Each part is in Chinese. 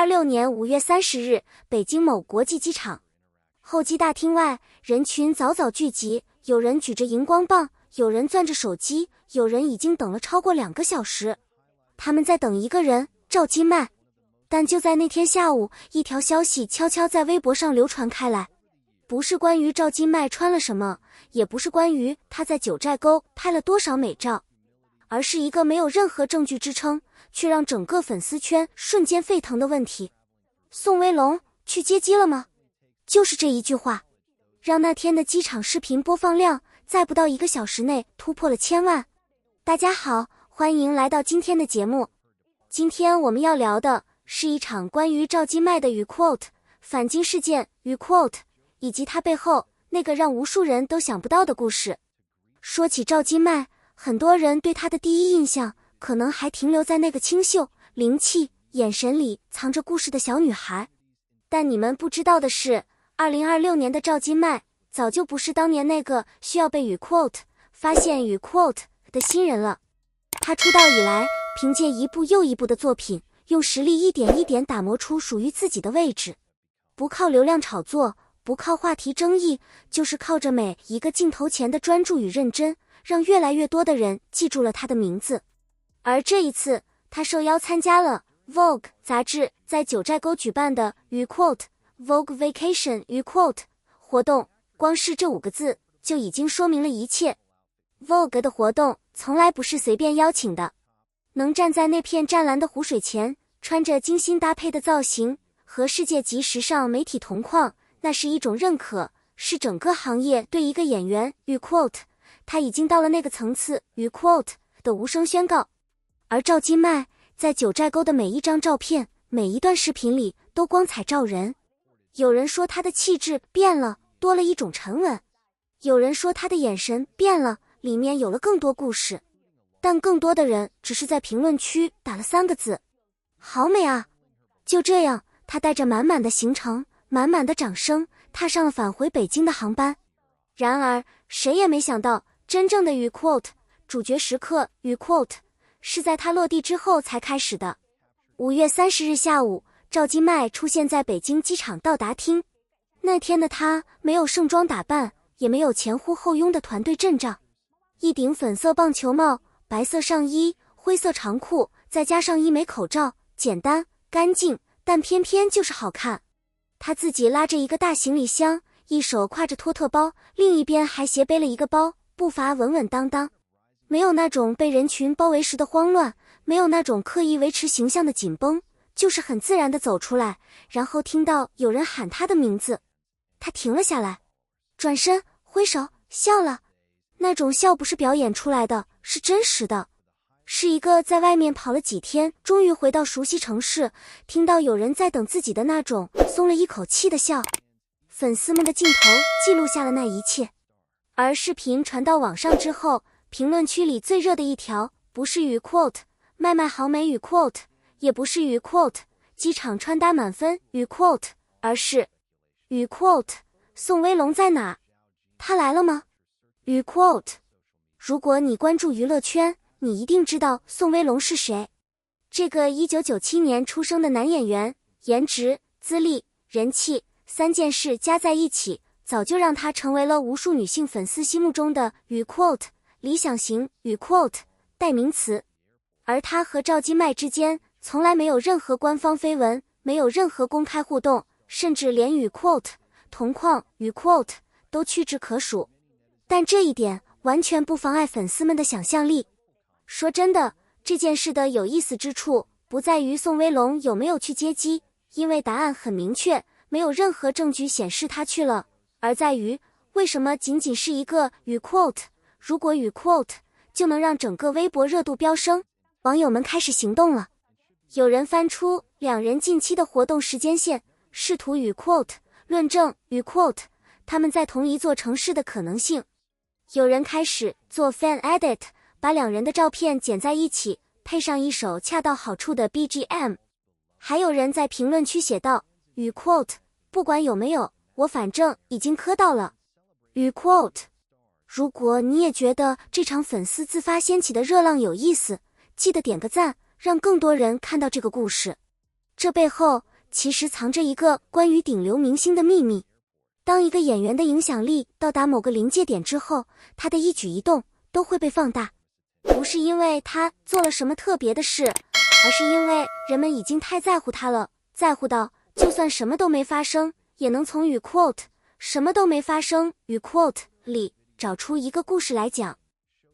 2026年5月30日，北京某国际机场候机大厅外，人群早早聚集，有人举着荧光棒，有人攥着手机，有人已经等了超过2个小时。他们在等一个人，赵今麦。但就在那天下午，一条消息悄悄在微博上流传开来，不是关于赵今麦穿了什么，也不是关于他在九寨沟拍了多少美照，而是一个没有任何证据支撑，却让整个粉丝圈瞬间沸腾的问题：宋威龙去接机了吗？就是这一句话，让那天的机场视频播放量在不到1个小时内突破了1000万。大家好，欢迎来到今天的节目。今天我们要聊的是一场关于赵今麦的quote返京事件quote，以及他背后那个让无数人都想不到的故事。说起赵今麦，很多人对他的第一印象可能还停留在那个清秀、灵气、眼神里藏着故事的小女孩。但你们不知道的是，2026年的赵今麦早就不是当年那个需要被quote发现quote的新人了。他出道以来，凭借一部又一部的作品，用实力一点一点打磨出属于自己的位置。不靠流量炒作，不靠话题争议，就是靠着每一个镜头前的专注与认真，让越来越多的人记住了他的名字。而这一次，他受邀参加了 Vogue 杂志在九寨沟举办的quote Vogue Vacation quote 活动，光是这5个字就已经说明了一切。Vogue 的活动从来不是随便邀请的，能站在那片湛蓝的湖水前，穿着精心搭配的造型，和世界级时尚媒体同框，那是一种认可，是整个行业对一个演员quote他已经到了那个层次quote的无声宣告。而赵今麦在九寨沟的每一张照片，每一段视频里都光彩照人。有人说他的气质变了，多了一种沉稳；有人说他的眼神变了，里面有了更多故事。但更多的人只是在评论区打了3个字：好美啊！就这样，他带着满满的行程，满满的掌声，踏上了返回北京的航班。然而，谁也没想到，真正的quote主角时刻quote是在他落地之后才开始的。5月30日下午，赵今麦出现在北京机场到达厅。那天的他没有盛装打扮，也没有前呼后拥的团队阵仗，一顶粉色棒球帽，白色上衣，灰色长裤，再加上一枚口罩，简单干净，但偏偏就是好看。他自己拉着一个大行李箱，一手挎着托特包，另一边还斜背了一个包，步伐稳稳当当，没有那种被人群包围时的慌乱，没有那种刻意维持形象的紧绷，就是很自然地走出来，然后听到有人喊他的名字，他停了下来，转身挥手笑了。那种笑不是表演出来的，是真实的，是一个在外面跑了几天，终于回到熟悉城市，听到有人在等自己的那种松了一口气的笑。粉丝们的镜头记录下了那一切。而视频传到网上之后，评论区里最热的一条不是quote麦麦好美quote，也不是quote机场穿搭满分quote，而是quote宋威龙在哪？他来了吗quote。 如果你关注娱乐圈，你一定知道宋威龙是谁。这个1997年出生的男演员，颜值、资历、人气3件事加在一起，早就让他成为了无数女性粉丝心目中的quote理想型quote代名词。而他和赵今麦之间从来没有任何官方绯闻，没有任何公开互动，甚至连quote同框quote都屈指可数。但这一点完全不妨碍粉丝们的想象力。说真的，这件事的有意思之处不在于宋威龙有没有去接机，因为答案很明确，没有任何证据显示他去了，而在于为什么仅仅是一个quote，如果quote就能让整个微博热度飙升。网友们开始行动了，有人翻出2人近期的活动时间线，试图quote论证quote他们在同一座城市的可能性。有人开始做 fan edit， 把2人的照片剪在一起，配上一首恰到好处的 BGM。 还有人在评论区写道quote不管有没有，我反正已经磕到了quote。 如果你也觉得这场粉丝自发掀起的热浪有意思，记得点个赞，让更多人看到这个故事。这背后其实藏着一个关于顶流明星的秘密。当一个演员的影响力到达某个临界点之后，他的一举一动都会被放大，不是因为他做了什么特别的事，而是因为人们已经太在乎他了，在乎到就算什么都没发生，也能从什么都没发生里找出一个故事来讲。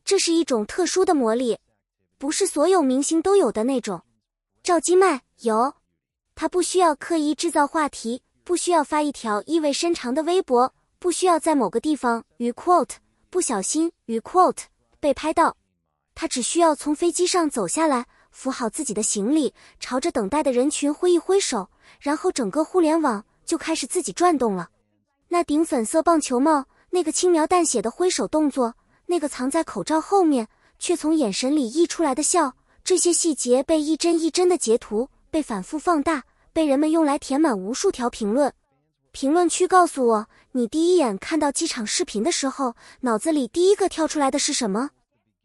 这是一种特殊的魔力，不是所有明星都有的那种。赵今麦有，他不需要刻意制造话题，不需要发一条意味深长的微博，不需要在某个地方不小心被拍到，他只需要从飞机上走下来，扶好自己的行李，朝着等待的人群挥一挥手，然后整个互联网就开始自己转动了。那顶粉色棒球帽，那个轻描淡写的挥手动作，那个藏在口罩后面却从眼神里溢出来的笑，这些细节被一帧一帧的截图，被反复放大，被人们用来填满无数条评论。评论区告诉我，你第一眼看到机场视频的时候，脑子里第一个跳出来的是什么？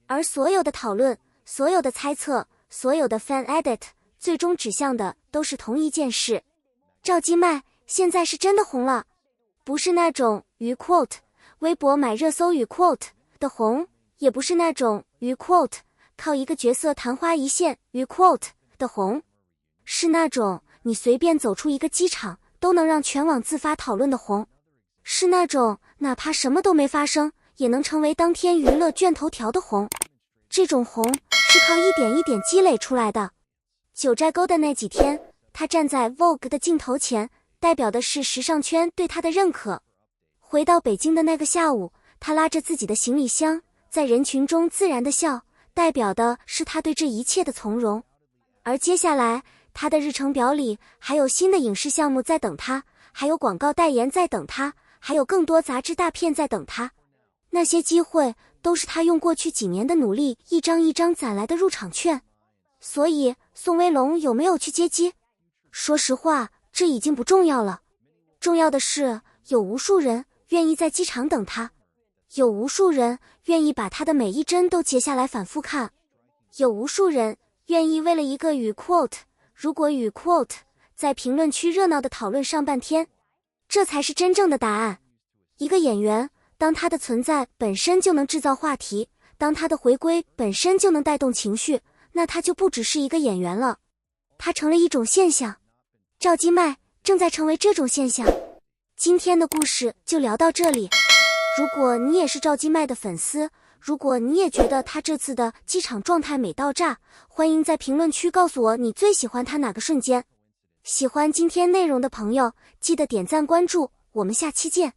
而所有的讨论，所有的猜测，所有的 fan edit， 最终指向的都是同一件事。赵今麦现在是真的红了，不是那种微博买热搜的红，也不是那种靠一个角色昙花一现的红，是那种你随便走出一个机场都能让全网自发讨论的红，是那种哪怕什么都没发生也能成为当天娱乐卷头条的红。这种红是靠一点一点积累出来的。九寨沟的那几天，他站在 Vogue 的镜头前，代表的是时尚圈对他的认可。回到北京的那个下午，他拉着自己的行李箱，在人群中自然的笑，代表的是他对这一切的从容。而接下来，他的日程表里还有新的影视项目在等他，还有广告代言在等他，还有更多杂志大片在等他。那些机会都是他用过去几年的努力一张一张攒来的入场券。所以宋威龙有没有去接机？说实话，这已经不重要了。重要的是，有无数人愿意在机场等他，有无数人愿意把他的每一帧都截下来反复看，有无数人愿意为了一个如果在评论区热闹的讨论上半天。这才是真正的答案。一个演员，当他的存在本身就能制造话题，当他的回归本身就能带动情绪，那他就不只是一个演员了，他成了一种现象。赵今麦正在成为这种现象。今天的故事就聊到这里。如果你也是赵今麦的粉丝，如果你也觉得他这次的机场状态美到炸，欢迎在评论区告诉我你最喜欢他哪个瞬间。喜欢今天内容的朋友，记得点赞关注，我们下期见。